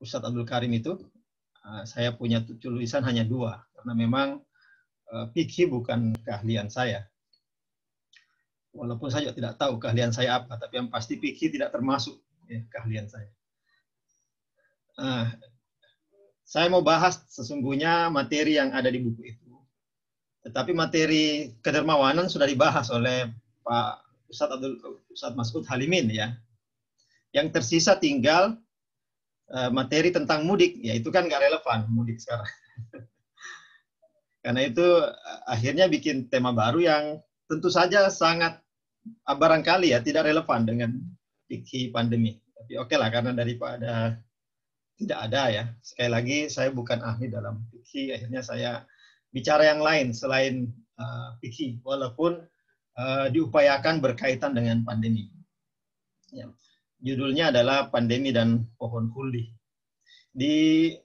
Ustadz Abdul Karim itu, saya punya tulisan hanya 2, karena memang fikih bukan keahlian saya. Walaupun saya tidak tahu keahlian saya apa, tapi yang pasti fikih tidak termasuk keahlian saya. Saya mau bahas sesungguhnya materi yang ada di buku itu. Tetapi materi kedermawanan sudah dibahas oleh Pak Ustadz Mas'ud Halimin ya. Yang tersisa tinggal materi tentang mudik, ya itu kan nggak relevan mudik sekarang. Karena itu akhirnya bikin tema baru yang tentu saja sangat barangkali ya tidak relevan dengan fikih pandemi. Tapi oke lah, karena daripada tidak ada ya. Sekali lagi saya bukan ahli dalam fikih, akhirnya saya bicara yang lain selain fikih, walaupun diupayakan berkaitan dengan pandemi. Ya. Judulnya adalah Pandemi dan Pohon Kuldi. Di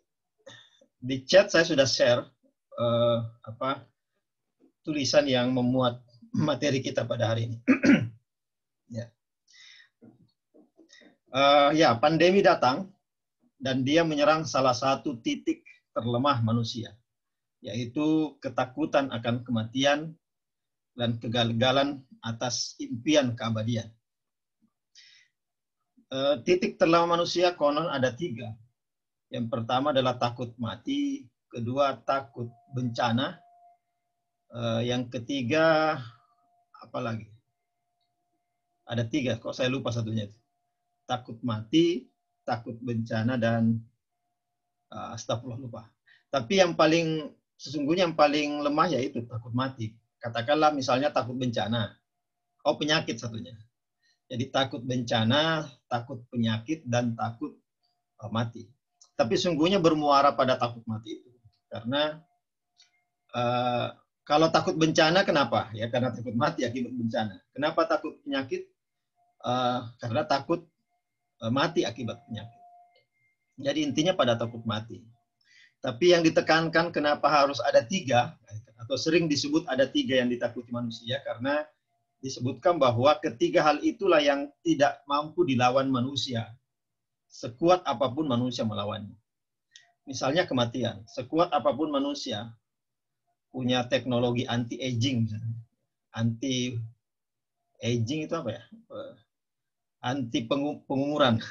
chat saya sudah share tulisan yang memuat materi kita pada hari ini. Ya, pandemi datang dan dia menyerang salah satu titik terlemah manusia, yaitu ketakutan akan kematian dan kegagalan atas impian keabadian. Titik terlemah manusia konon ada 3. Yang pertama adalah takut mati, kedua takut bencana, yang ketiga apa lagi? Ada 3, kok saya lupa satunya. Takut mati, takut bencana, dan astagfirullah lupa. Tapi yang paling sesungguhnya yang paling lemah yaitu takut mati. Katakanlah misalnya takut bencana, penyakit satunya. Jadi takut bencana, takut penyakit, dan takut mati. Tapi sungguhnya bermuara pada takut mati itu. Karena kalau takut bencana kenapa? Ya karena takut mati akibat bencana. Kenapa takut penyakit? Karena takut mati akibat penyakit. Jadi intinya pada takut mati. Tapi yang ditekankan kenapa harus ada 3, atau sering disebut ada 3 yang ditakuti manusia, karena disebutkan bahwa ketiga hal itulah yang tidak mampu dilawan manusia, sekuat apapun manusia melawannya. Misalnya kematian, sekuat apapun manusia punya teknologi anti-aging, anti-aging itu apa ya? Anti pengumuran,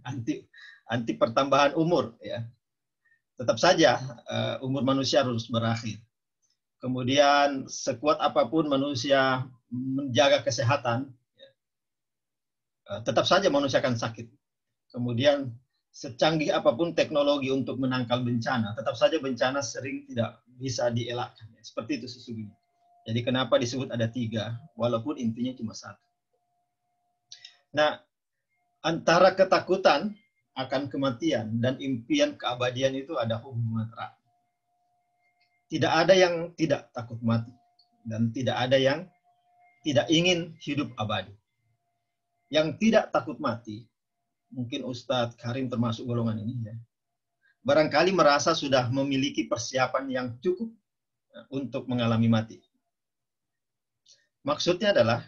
anti pertambahan umur, ya. Tetap saja umur manusia harus berakhir. Kemudian sekuat apapun manusia menjaga kesehatan, tetap saja manusia akan sakit. Kemudian secanggih apapun teknologi untuk menangkal bencana, tetap saja bencana sering tidak bisa dielakkan. Seperti itu sesungguhnya. Jadi kenapa disebut ada 3, walaupun intinya cuma 1. Nah, antara ketakutan akan kematian dan impian keabadian itu ada hubungan erat. Tidak ada yang tidak takut mati, dan tidak ada yang tidak ingin hidup abadi. Yang tidak takut mati, mungkin Ustadz Karim termasuk golongan ini, ya, barangkali merasa sudah memiliki persiapan yang cukup untuk mengalami mati. Maksudnya adalah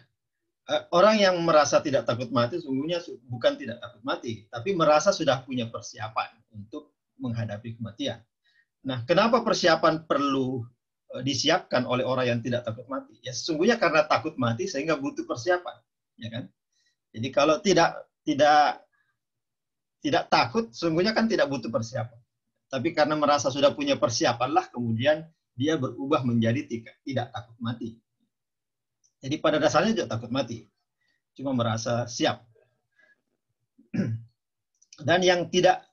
orang yang merasa tidak takut mati sungguhnya bukan tidak takut mati, tapi merasa sudah punya persiapan untuk menghadapi kematian. Nah, kenapa persiapan perlu disiapkan oleh orang yang tidak takut mati? Ya sesungguhnya karena takut mati sehingga butuh persiapan, ya kan? Jadi kalau tidak takut, sesungguhnya kan tidak butuh persiapan. Tapi karena merasa sudah punya persiapan lah, kemudian dia berubah menjadi tidak takut mati. Jadi pada dasarnya juga takut mati, cuma merasa siap. Dan yang tidak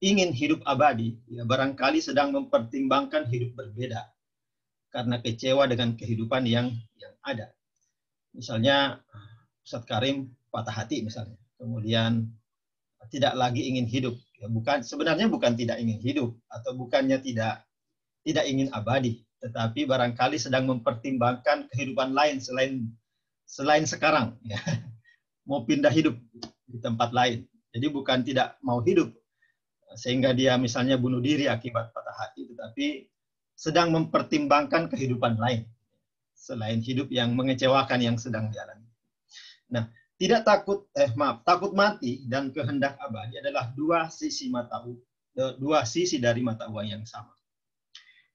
ingin hidup abadi, ya barangkali sedang mempertimbangkan hidup berbeda karena kecewa dengan kehidupan yang ada. Misalnya Ustadz Karim patah hati misalnya, kemudian tidak lagi ingin hidup. Ya, sebenarnya bukan tidak ingin hidup atau bukannya tidak ingin abadi, tetapi barangkali sedang mempertimbangkan kehidupan lain selain sekarang. Ya. Mau pindah hidup di tempat lain. Jadi bukan tidak mau hidup, sehingga dia misalnya bunuh diri akibat patah hati, tetapi sedang mempertimbangkan kehidupan lain selain hidup yang mengecewakan yang sedang dialami. Nah, takut mati dan kehendak abadi adalah 2 sisi mata uang. dua sisi dari mata uang yang sama.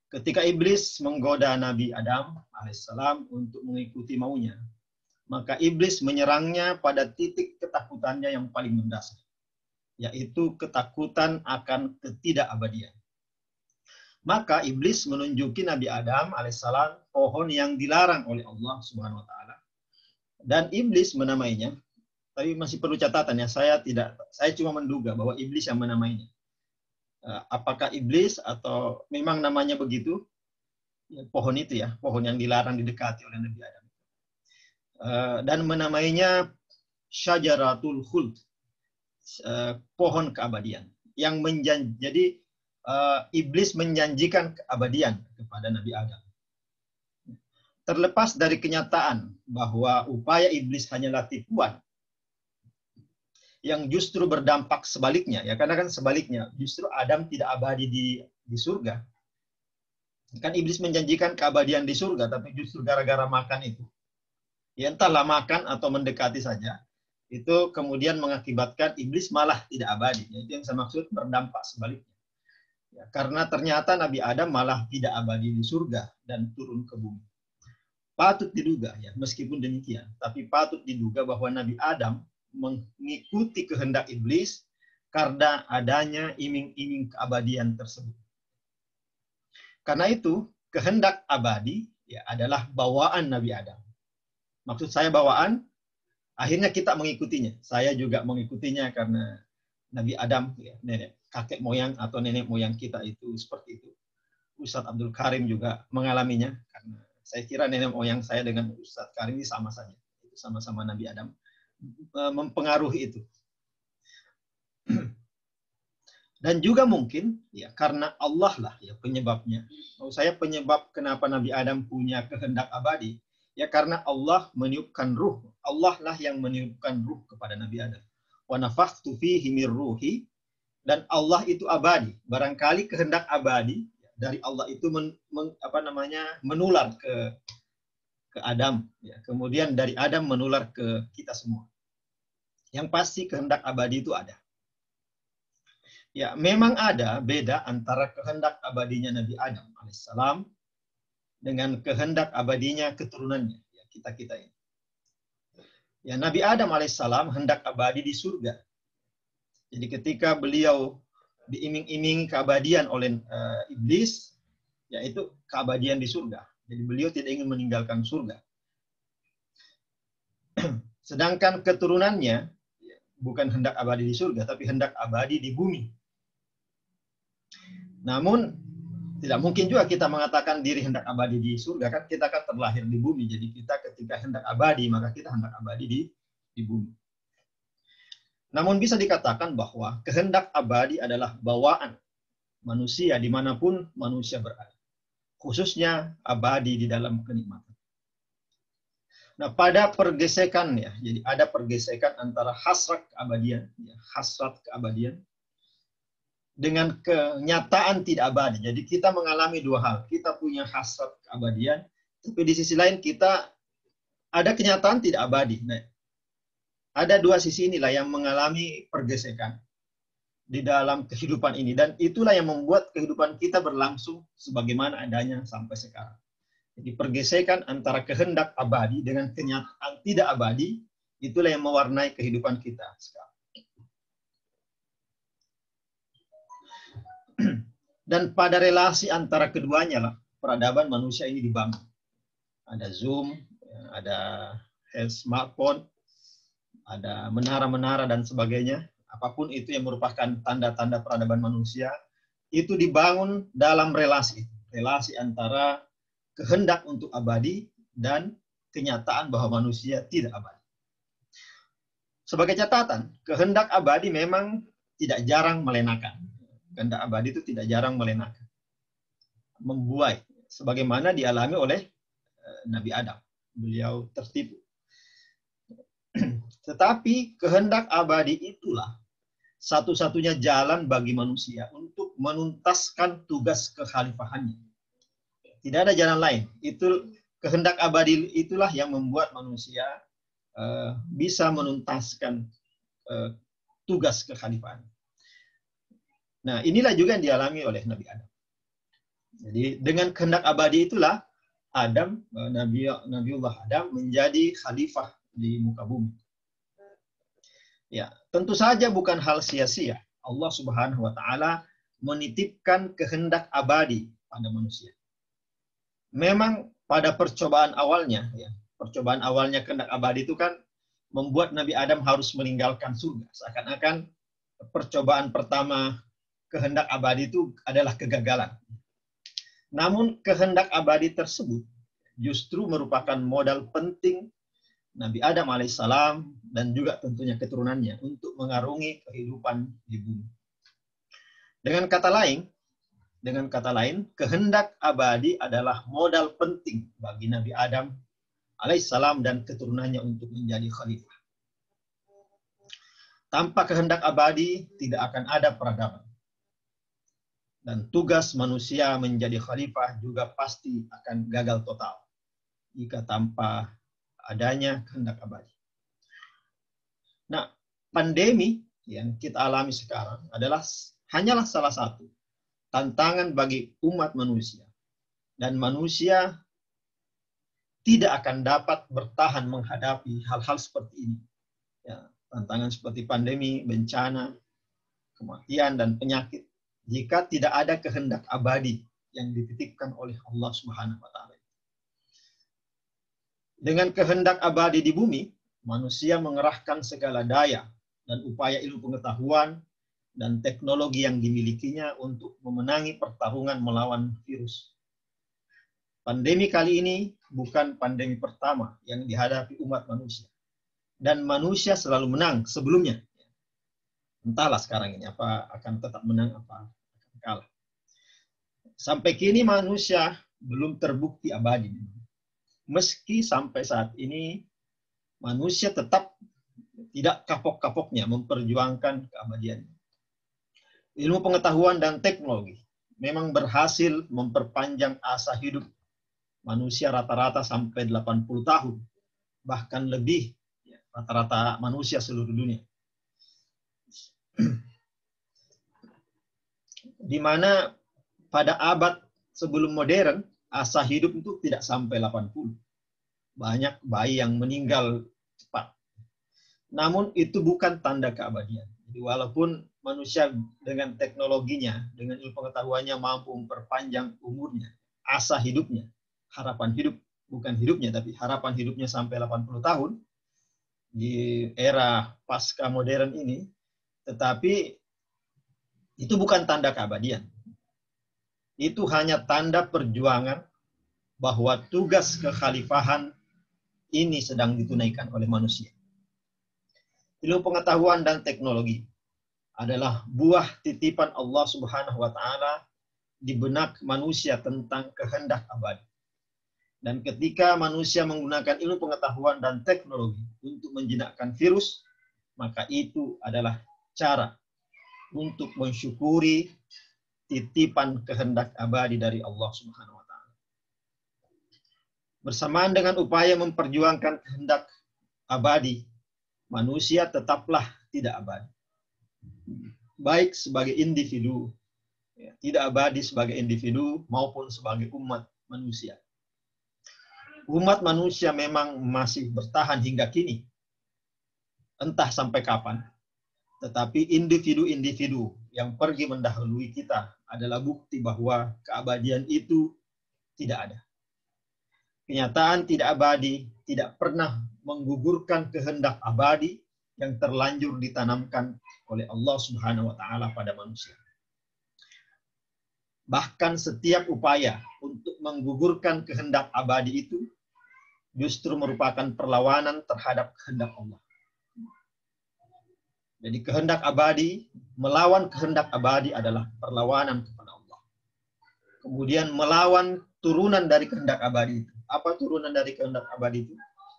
Ketika iblis menggoda Nabi Adam alaihissalam untuk mengikuti maunya, maka iblis menyerangnya pada titik ketakutannya yang paling mendasar, yaitu ketakutan akan ketidakabadian. Maka iblis menunjuki Nabi Adam alaihissalam pohon yang dilarang oleh Allah Subhanahu wa taala. Dan iblis menamainya, tapi masih perlu catatan ya, saya cuma menduga bahwa iblis yang menamainya. Apakah iblis atau memang namanya begitu? Ya, pohon itu ya, pohon yang dilarang didekati oleh Nabi Adam. Dan menamainya Syajaratul Khuld, pohon keabadian. Jadi iblis menjanjikan keabadian kepada Nabi Adam. Terlepas dari kenyataan bahwa upaya iblis hanyalah tipuan yang justru berdampak sebaliknya, ya, karena kan sebaliknya, justru Adam tidak abadi di surga. Kan iblis menjanjikan keabadian di surga, tapi justru gara-gara makan itu, ya entahlah makan atau mendekati saja, itu kemudian mengakibatkan iblis malah tidak abadi. Itu yang saya maksud berdampak sebaliknya. Ya, karena ternyata Nabi Adam malah tidak abadi di surga dan turun ke bumi. Patut diduga, ya, meskipun demikian, tapi patut diduga bahwa Nabi Adam mengikuti kehendak iblis karena adanya iming-iming keabadian tersebut. Karena itu, kehendak abadi ya, adalah bawaan Nabi Adam. Maksud saya bawaan, akhirnya kita mengikutinya. Saya juga mengikutinya karena Nabi Adam, ya, kakek moyang atau nenek moyang kita itu seperti itu. Ustadz Abdul Karim juga mengalaminya, karena saya kira nenek moyang saya dengan Ustadz Karim ini sama saja. Sama-sama Nabi Adam mempengaruhi itu. Dan juga mungkin ya karena Allah lah ya penyebabnya. Kalau saya penyebab kenapa Nabi Adam punya kehendak abadi, ya karena Allah meniupkan ruh. Allah lah yang meniupkan ruh kepada Nabi Adam. Wa nafakhtu fihi mir ruhi, dan Allah itu abadi. Barangkali kehendak abadi dari Allah itu menular ke Adam, ya. Kemudian dari Adam menular ke kita semua. Yang pasti kehendak abadi itu ada. Ya, memang ada beda antara kehendak abadinya Nabi Adam alaihissalam dengan kehendak abadinya keturunannya, ya, kita ini. Ya, Nabi Adam alaihissalam hendak abadi di surga. Jadi ketika beliau diiming-imingi keabadian oleh iblis, yaitu keabadian di surga. Jadi beliau tidak ingin meninggalkan surga. Sedangkan keturunannya bukan hendak abadi di surga, tapi hendak abadi di bumi. Namun tidak mungkin juga kita mengatakan diri hendak abadi di surga, kan kita kan terlahir di bumi. Jadi kita ketika hendak abadi, maka kita hendak abadi di bumi. Namun bisa dikatakan bahwa kehendak abadi adalah bawaan manusia dimanapun manusia berada. Khususnya abadi di dalam kenikmatan. Nah, pada pergesekan ya, jadi ada pergesekan antara hasrat keabadian, ya, hasrat keabadian, dengan kenyataan tidak abadi. Jadi kita mengalami dua hal. Kita punya hasrat keabadian, tapi di sisi lain kita ada kenyataan tidak abadi. Nah, ada dua sisi inilah yang mengalami pergesekan di dalam kehidupan ini. Dan itulah yang membuat kehidupan kita berlangsung sebagaimana adanya sampai sekarang. Jadi pergesekan antara kehendak abadi dengan kenyataan tidak abadi, itulah yang mewarnai kehidupan kita sekarang. Dan pada relasi antara keduanya lah peradaban manusia ini dibangun. Ada Zoom, ada smartphone, ada menara-menara dan sebagainya. Apapun itu yang merupakan tanda-tanda peradaban manusia, itu dibangun dalam relasi. Relasi antara kehendak untuk abadi dan kenyataan bahwa manusia tidak abadi. Sebagai catatan, kehendak abadi memang tidak jarang melenakan. Kehendak abadi itu tidak jarang melenakan. Membuai. Sebagaimana dialami oleh Nabi Adam. Beliau tertipu. Tetapi kehendak abadi itulah satu-satunya jalan bagi manusia untuk menuntaskan tugas kekhalifahannya. Tidak ada jalan lain. Itu kehendak abadi itulah yang membuat manusia bisa menuntaskan tugas kekhalifahan. Nah, inilah juga yang dialami oleh Nabi Adam. Jadi dengan kehendak abadi itulah Nabiullah Adam menjadi khalifah di muka bumi. Ya, tentu saja bukan hal sia-sia. Allah Subhanahu wa taala menitipkan kehendak abadi pada manusia. Memang pada percobaan awalnya, ya, percobaan awalnya kehendak abadi itu kan membuat Nabi Adam harus meninggalkan surga. Seakan-akan percobaan pertama kehendak abadi itu adalah kegagalan. Namun kehendak abadi tersebut justru merupakan modal penting Nabi Adam alaihissalam dan juga tentunya keturunannya untuk mengarungi kehidupan di bumi. Dengan kata lain, kehendak abadi adalah modal penting bagi Nabi Adam alaihissalam dan keturunannya untuk menjadi khalifah. Tanpa kehendak abadi tidak akan ada peradaban. Dan tugas manusia menjadi khalifah juga pasti akan gagal total jika tanpa adanya kehendak abadi. Nah, pandemi yang kita alami sekarang hanyalah salah satu tantangan bagi umat manusia. Dan manusia tidak akan dapat bertahan menghadapi hal-hal seperti ini. Ya, tantangan seperti pandemi, bencana, kematian, dan penyakit jika tidak ada kehendak abadi yang dititipkan oleh Allah Subhanahu wa taala. Dengan kehendak abadi di bumi, manusia mengerahkan segala daya dan upaya ilmu pengetahuan dan teknologi yang dimilikinya untuk memenangi pertarungan melawan virus. Pandemi kali ini bukan pandemi pertama yang dihadapi umat manusia. Dan manusia selalu menang sebelumnya. Entahlah sekarang ini apa akan tetap menang, apa akan kalah. Sampai kini manusia belum terbukti abadi. Meski sampai saat ini manusia tetap tidak kapok-kapoknya memperjuangkan keabadiannya. Ilmu pengetahuan dan teknologi memang berhasil memperpanjang asa hidup manusia rata-rata sampai 80 tahun. Bahkan lebih rata-rata manusia seluruh dunia. Di mana pada abad sebelum modern, asa hidup itu tidak sampai 80. Banyak bayi yang meninggal cepat. Namun itu bukan tanda keabadian. Jadi walaupun manusia dengan teknologinya, dengan ilmu pengetahuannya mampu memperpanjang umurnya, asa hidupnya, harapan hidup, bukan hidupnya tapi harapan hidupnya sampai 80 tahun di era pasca modern ini, tetapi itu bukan tanda keabadian. Itu hanya tanda perjuangan bahwa tugas kekhalifahan ini sedang ditunaikan oleh manusia. Ilmu pengetahuan dan teknologi adalah buah titipan Allah Subhanahu wa taala di benak manusia tentang kehendak abadi. Dan ketika manusia menggunakan ilmu pengetahuan dan teknologi untuk menjinakkan virus, maka itu adalah cara untuk mensyukuri titipan kehendak abadi dari Allah Subhanahu wa taala. Bersamaan dengan upaya memperjuangkan kehendak abadi, manusia tetaplah tidak abadi. Baik sebagai individu, tidak abadi sebagai individu maupun sebagai umat manusia. Umat manusia memang masih bertahan hingga kini. Entah sampai kapan. Tetapi individu-individu yang pergi mendahului kita adalah bukti bahwa keabadian itu tidak ada. Kenyataan tidak abadi tidak pernah menggugurkan kehendak abadi yang terlanjur ditanamkan oleh Allah Subhanahu wa taala pada manusia. Bahkan setiap upaya untuk menggugurkan kehendak abadi itu justru merupakan perlawanan terhadap kehendak Allah. Jadi kehendak abadi, melawan kehendak abadi adalah perlawanan kepada Allah. Kemudian melawan turunan dari kehendak abadi itu. Apa turunan dari kehendak abadi itu?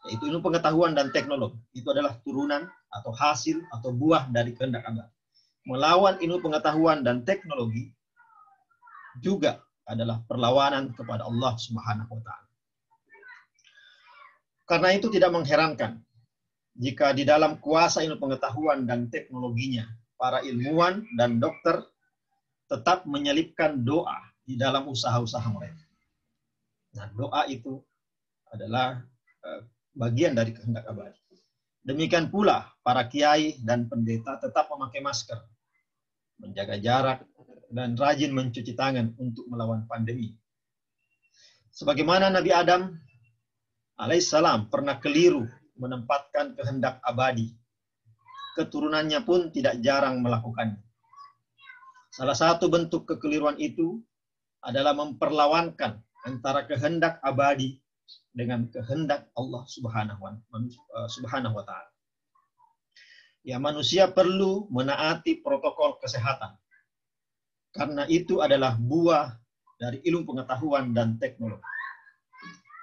Yaitu ilmu pengetahuan dan teknologi. Itu adalah turunan atau hasil atau buah dari kehendak abadi. Melawan ilmu pengetahuan dan teknologi juga adalah perlawanan kepada Allah Subhanahu wa taala. Karena itu tidak mengherankan jika di dalam kuasa ilmu pengetahuan dan teknologinya, para ilmuwan dan dokter tetap menyelipkan doa di dalam usaha-usaha mereka. Nah, doa itu adalah bagian dari kehendak abadi. Demikian pula para kiai dan pendeta tetap memakai masker, menjaga jarak, dan rajin mencuci tangan untuk melawan pandemi. Sebagaimana Nabi Adam alaihissalam pernah keliru menempatkan kehendak abadi, keturunannya pun tidak jarang melakukannya. Salah satu bentuk kekeliruan itu adalah memperlawankan antara kehendak abadi dengan kehendak Allah Subhanahu wa Ta'ala. Ya, manusia perlu menaati protokol kesehatan, karena itu adalah buah dari ilmu pengetahuan dan teknologi.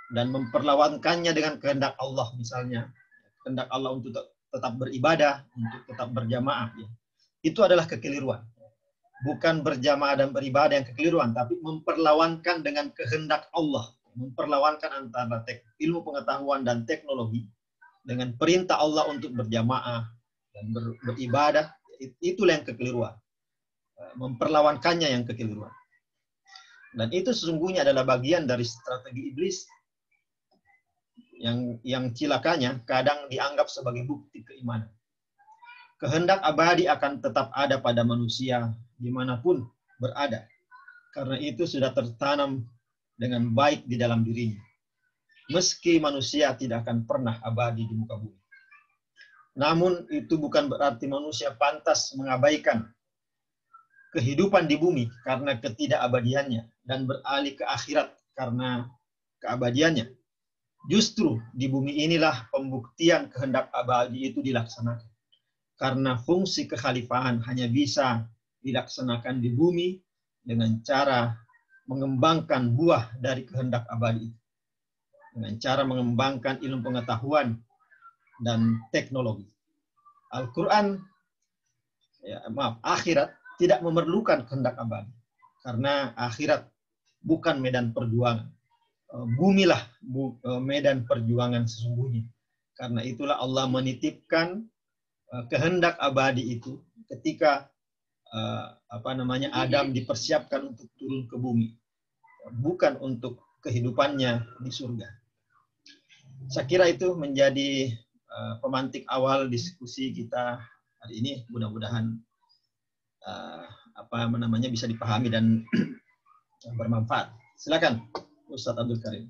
Dan memperlawankannya dengan kehendak Allah, misalnya kehendak Allah untuk tetap beribadah, untuk tetap berjamaah, ya, itu adalah kekeliruan. Bukan berjamaah dan beribadah yang kekeliruan, tapi memperlawankan dengan kehendak Allah, memperlawankan antara ilmu pengetahuan dan teknologi dengan perintah Allah untuk berjamaah dan beribadah. Itulah yang kekeliruan. Memperlawankannya yang kekeliruan. Dan itu sesungguhnya adalah bagian dari strategi iblis yang cilakanya kadang dianggap sebagai bukti keimanan. Kehendak abadi akan tetap ada pada manusia dimanapun berada, karena itu sudah tertanam dengan baik di dalam dirinya. Meski manusia tidak akan pernah abadi di muka bumi. Namun itu bukan berarti manusia pantas mengabaikan kehidupan di bumi karena ketidakabadiannya dan beralih ke akhirat karena keabadiannya. Justru di bumi inilah pembuktian kehendak abadi itu dilaksanakan. Karena fungsi kekhalifahan hanya bisa dilaksanakan di bumi dengan cara mengembangkan buah dari kehendak abadi itu. Dengan cara mengembangkan ilmu pengetahuan dan teknologi. Al-Quran, akhirat tidak memerlukan kehendak abadi. Karena akhirat bukan medan perjuangan. Bumilah medan perjuangan sesungguhnya. Karena itulah Allah menitipkan kehendak abadi itu ketika Adam dipersiapkan untuk turun ke bumi, bukan untuk kehidupannya di surga. Saya kira itu menjadi pemantik awal diskusi kita hari ini. Mudah-mudahan bisa dipahami dan bermanfaat. Silakan Ustadz Abdul Karim.